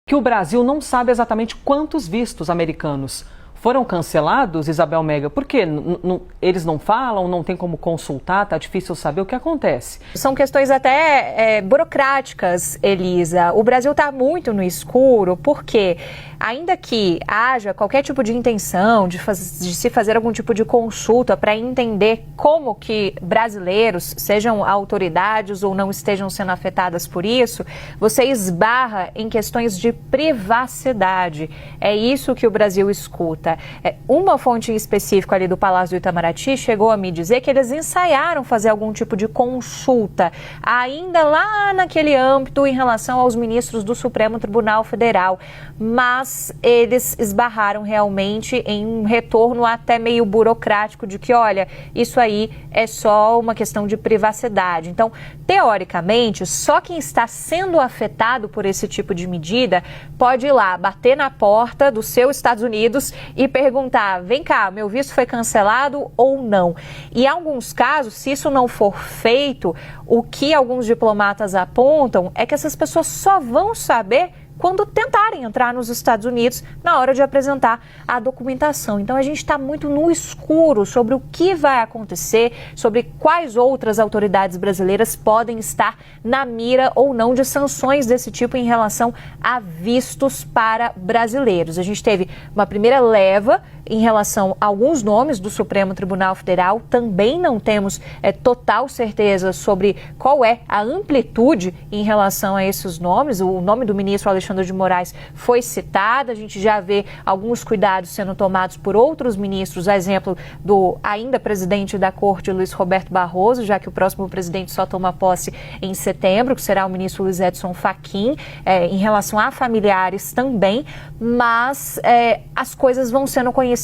Que o Brasil não sabe exatamente quantos vistos americanos foram cancelados, Isabel Mega, por quê? Eles não falam, não tem como consultar, tá difícil saber o que acontece. São questões até burocráticas, Elisa. O Brasil está muito no escuro porque, ainda que haja qualquer tipo de intenção de se fazer algum tipo de consulta para entender como que brasileiros, sejam autoridades ou não, estejam sendo afetadas por isso, você esbarra em questões de privacidade. É isso que o Brasil escuta. Uma fonte em específico ali do Palácio do Itamaraty chegou a me dizer que eles ensaiaram fazer algum tipo de consulta, ainda lá naquele âmbito em relação aos ministros do Supremo Tribunal Federal, mas eles esbarraram realmente em um retorno até meio burocrático de que, olha, isso aí é só uma questão de privacidade. Então, teoricamente, só quem está sendo afetado por esse tipo de medida pode ir lá, bater na porta do seu Estados Unidos e perguntar, vem cá, meu visto foi cancelado ou não? E em alguns casos, se isso não for feito, o que alguns diplomatas apontam é que essas pessoas só vão saber quando tentarem entrar nos Estados Unidos na hora de apresentar a documentação. Então a gente está muito no escuro sobre o que vai acontecer, sobre quais outras autoridades brasileiras podem estar na mira ou não de sanções desse tipo em relação a vistos para brasileiros. A gente teve uma primeira leva em relação a alguns nomes do Supremo Tribunal Federal, também não temos total certeza sobre qual é a amplitude em relação a esses nomes. O nome do ministro Alexandre de Moraes foi citado, a gente já vê alguns cuidados sendo tomados por outros ministros, a exemplo do ainda presidente da Corte, Luiz Roberto Barroso, já que o próximo presidente só toma posse em setembro, que será o ministro Luiz Edson Fachin, em relação a familiares também, mas as coisas vão sendo conhecidas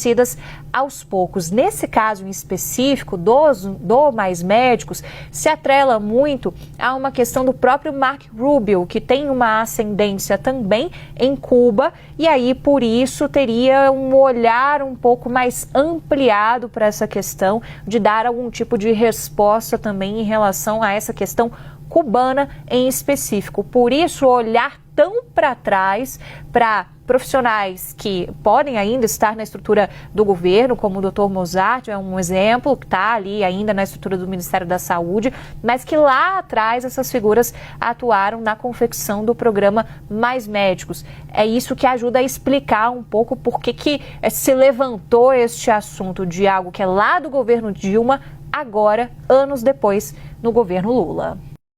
aos poucos. Nesse caso em específico, do Mais Médicos, se atrela muito a uma questão do próprio Marco Rubio, que tem uma ascendência também em Cuba, e aí por isso teria um olhar um pouco mais ampliado para essa questão de dar algum tipo de resposta também em relação a essa questão cubana em específico. Por isso, olhar tão para trás para profissionais que podem ainda estar na estrutura do governo, como o Dr. Mozart é um exemplo, que está ali ainda na estrutura do Ministério da Saúde, mas que lá atrás essas figuras atuaram na confecção do programa Mais Médicos. É isso que ajuda a explicar um pouco por que se levantou este assunto de algo que é lá do governo Dilma, agora, anos depois, no governo Lula.